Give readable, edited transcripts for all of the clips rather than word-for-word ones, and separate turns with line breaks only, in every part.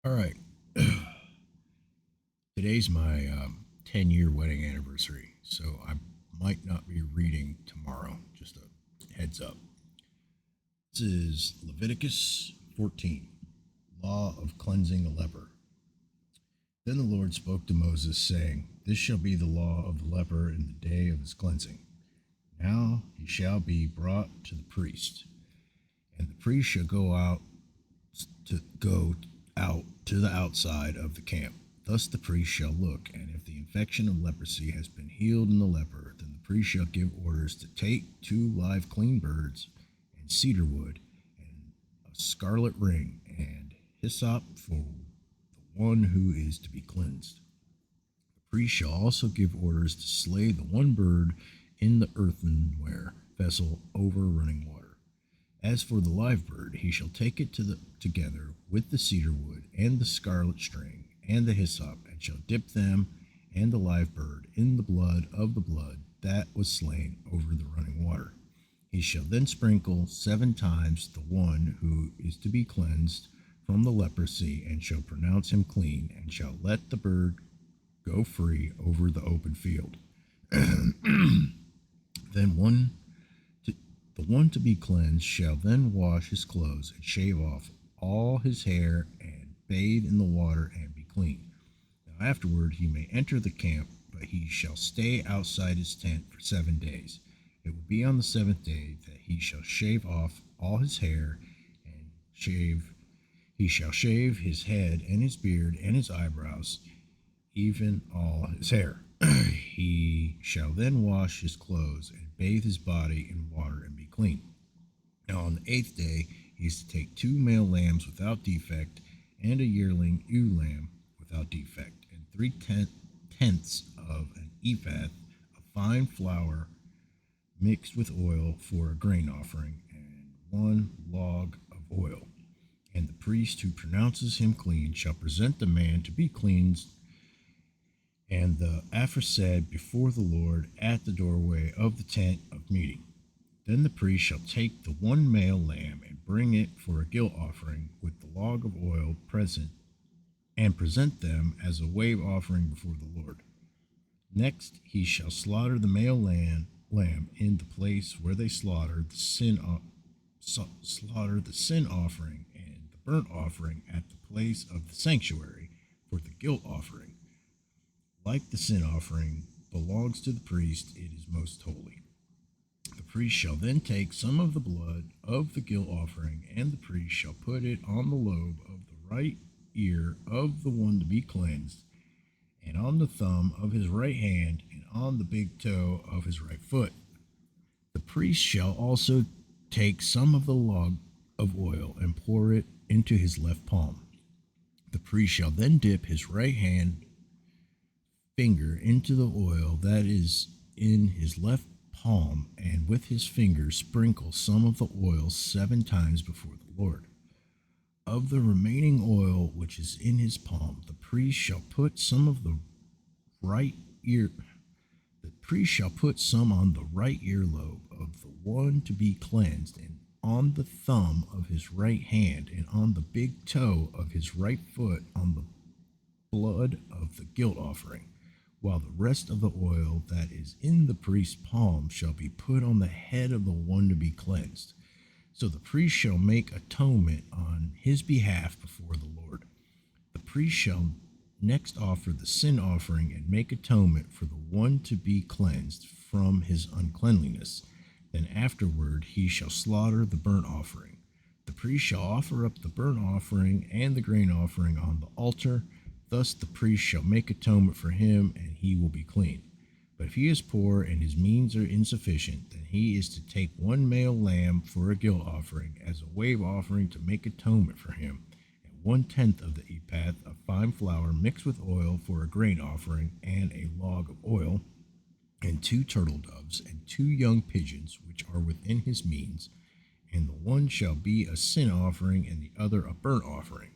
All right. Today's my 10-year wedding anniversary, so I might not be reading tomorrow. Just a heads up. This is Leviticus 14, Law of Cleansing a Leper. Then the Lord spoke to Moses, saying, This shall be the law of the leper in the day of his cleansing. Now he shall be brought to the priest, and the priest shall go out to the outside of the camp. Thus the priest shall look, and if the infection of leprosy has been healed in the leper, then the priest shall give orders to take 2 live clean birds and cedar wood and a scarlet ring and hyssop for the one who is to be cleansed. The priest shall also give orders to slay the one bird in the earthenware vessel over running water. As for the live bird, he shall take it together with the cedar wood and the scarlet string and the hyssop, and shall dip them and the live bird in the blood of the blood that was slain over the running water. He shall then sprinkle 7 times the one who is to be cleansed from the leprosy, and shall pronounce him clean, and shall let the bird go free over the open field. Then the one to be cleansed shall then wash his clothes and shave off all his hair and bathe in the water and be clean. Now afterward he may enter the camp, but he shall stay outside his tent for 7 days. It will be on the seventh day that he shall shave off all his hair and shave. He shall shave his head and his beard and his eyebrows, even all his hair. He shall then wash his clothes and bathe his body in water and be clean. Now on the 8th day he is to take 2 male lambs without defect, and a yearling ewe lamb without defect, and 3/10ths of an ephah of fine flour mixed with oil for a grain offering, and 1 log of oil. And the priest who pronounces him clean shall present the man to be cleansed and the aforesaid before the Lord at the doorway of the tent of meeting. Then the priest shall take the 1 male lamb and bring it for a guilt offering with the log of oil present, and present them as a wave offering before the Lord. Next he shall slaughter the male lamb in the place where they slaughter the sin offering and the burnt offering at the place of the sanctuary for the guilt offering. Like the sin offering belongs to the priest, it is most holy. The priest shall then take some of the blood of the guilt offering, and the priest shall put it on the lobe of the right ear of the one to be cleansed, and on the thumb of his right hand, and on the big toe of his right foot. The priest shall also take some of the log of oil and pour it into his left palm. The priest shall then dip his right hand finger into the oil that is in his left palm, and with his finger sprinkle some of the oil 7 times before the Lord. Of the remaining oil which is in his palm, the priest shall put some of the right ear. The priest shall put some on the right earlobe of the one to be cleansed, and on the thumb of his right hand, and on the big toe of his right foot, on the blood of the guilt offering, while the rest of the oil that is in the priest's palm shall be put on the head of the one to be cleansed. So the priest shall make atonement on his behalf before the Lord. The priest shall next offer the sin offering and make atonement for the one to be cleansed from his uncleanliness. Then afterward he shall slaughter the burnt offering. The priest shall offer up the burnt offering and the grain offering on the altar. Thus the priest shall make atonement for him, and he will be clean. But if he is poor and his means are insufficient, then he is to take 1 male lamb for a guilt offering as a wave offering to make atonement for him, and 1/10 of the ephah of fine flour mixed with oil for a grain offering, and a log of oil, and 2 turtle doves, and 2 young pigeons which are within his means, and the one shall be a sin offering, and the other a burnt offering.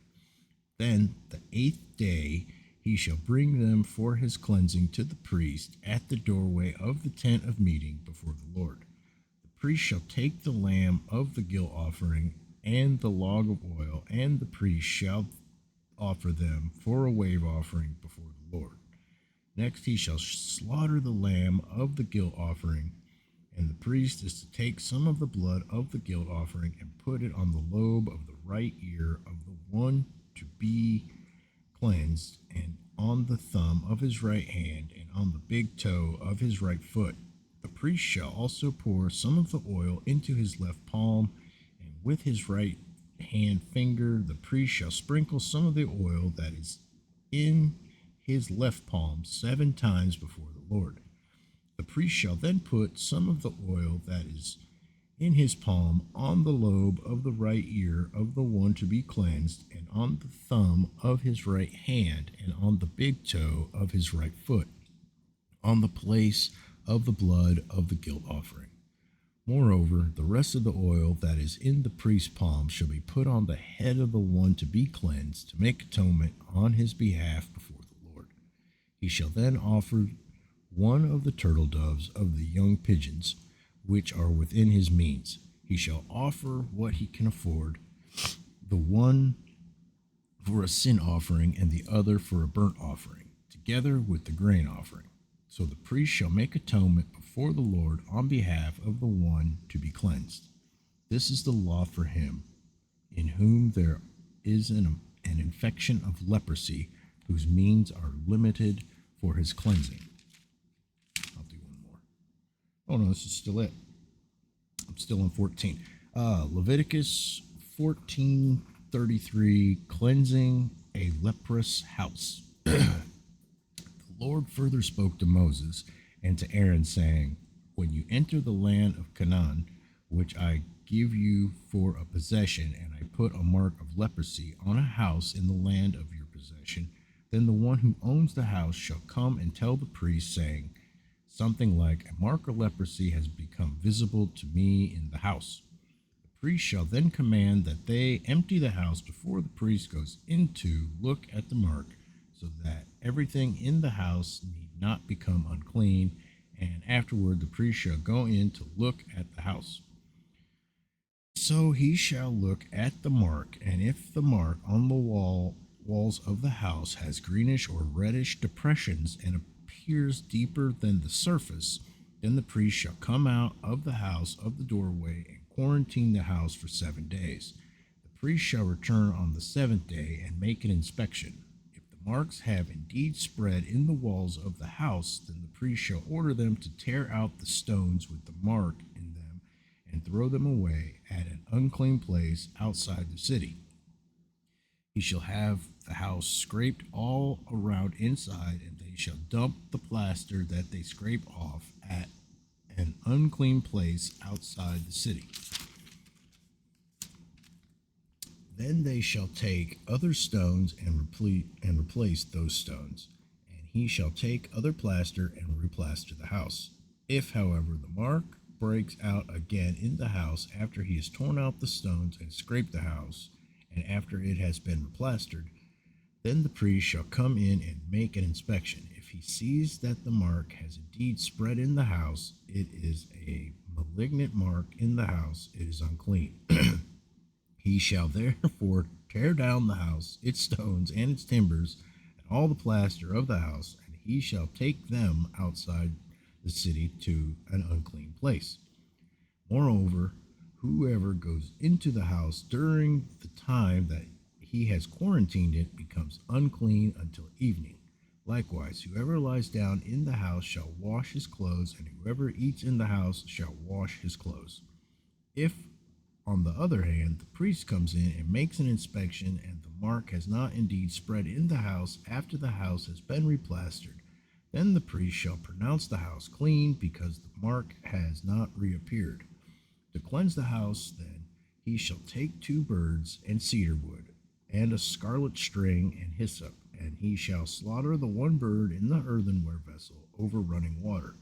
Then the 8th day he shall bring them for his cleansing to the priest at the doorway of the tent of meeting before the Lord. The priest shall take the lamb of the guilt offering and the log of oil, and the priest shall offer them for a wave offering before the Lord. Next he shall slaughter the lamb of the guilt offering, and the priest is to take some of the blood of the guilt offering and put it on the lobe of the right ear of the one to be cleansed, and on the thumb of his right hand, and on the big toe of his right foot. The priest shall also pour some of the oil into his left palm, and with his right hand finger the priest shall sprinkle some of the oil that is in his left palm 7 times before the Lord. The priest shall then put some of the oil that is in his palm on the lobe of the right ear of the one to be cleansed, and on the thumb of his right hand, and on the big toe of his right foot, on the place of the blood of the guilt offering. Moreover, the rest of the oil that is in the priest's palm shall be put on the head of the one to be cleansed, to make atonement on his behalf before the Lord. He shall then offer one of the turtle doves of the young pigeons, which are within his means. He shall offer what he can afford, the one for a sin offering and the other for a burnt offering, together with the grain offering. So the priest shall make atonement before the Lord on behalf of the one to be cleansed. This is the law for him in whom there is an infection of leprosy, whose means are limited for his cleansing. I'll do one more. Oh no, this is still it. I'm still on 14. Leviticus 14:33, cleansing a leprous house. The Lord further spoke to Moses and to Aaron, saying, when you enter the land of Canaan, which I give you for a possession, and I put a mark of leprosy on a house in the land of your possession, then the one who owns the house shall come and tell the priest, saying something like, a mark of leprosy has become visible to me in the house. The priest shall then command that they empty the house before the priest goes in to look at the mark, so that everything in the house need not become unclean, and afterward the priest shall go in to look at the house. So he shall look at the mark, and if the mark on the walls of the house has greenish or reddish depressions and appears deeper than the surface, then the priest shall come out of the house of the doorway and quarantine the house for 7 days. The priest shall return on the 7th day and make an inspection. Marks have indeed spread in the walls of the house, then the priest shall order them to tear out the stones with the mark in them and throw them away at an unclean place outside the city. He shall have the house scraped all around inside, and they shall dump the plaster that they scrape off at an unclean place outside the city. Then they shall take other stones and replace those stones, and he shall take other plaster and replaster the house. If, however, the mark breaks out again in the house after he has torn out the stones and scraped the house, and after it has been replastered, then the priest shall come in and make an inspection. If he sees that the mark has indeed spread in the house, it is a malignant mark in the house, it is unclean. He shall therefore tear down the house, its stones, and its timbers, and all the plaster of the house, and he shall take them outside the city to an unclean place. Moreover, whoever goes into the house during the time that he has quarantined it becomes unclean until evening. Likewise, whoever lies down in the house shall wash his clothes, and whoever eats in the house shall wash his clothes. If, on the other hand, the priest comes in and makes an inspection, and the mark has not indeed spread in the house after the house has been replastered, then the priest shall pronounce the house clean, because the mark has not reappeared. To cleanse the house, then, he shall take 2 birds and cedar wood, and a scarlet string and hyssop, and he shall slaughter the one bird in the earthenware vessel over running water.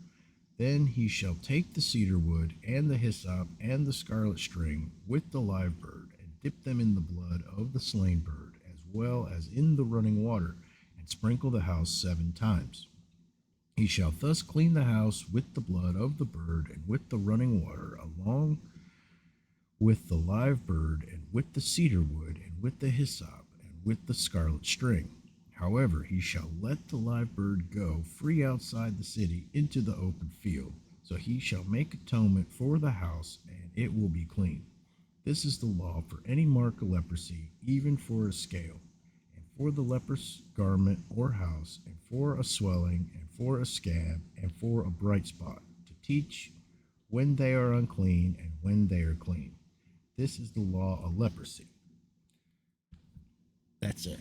Then he shall take the cedar wood and the hyssop and the scarlet string with the live bird, and dip them in the blood of the slain bird, as well as in the running water, and sprinkle the house 7 times. He shall thus clean the house with the blood of the bird, and with the running water, along with the live bird, and with the cedar wood, and with the hyssop, and with the scarlet string. However, he shall let the live bird go free outside the city into the open field. So he shall make atonement for the house, and it will be clean. This is the law for any mark of leprosy, even for a scale, and for the leprous garment or house, and for a swelling, and for a scab, and for a bright spot, to teach when they are unclean and when they are clean. This is the law of leprosy. That's it.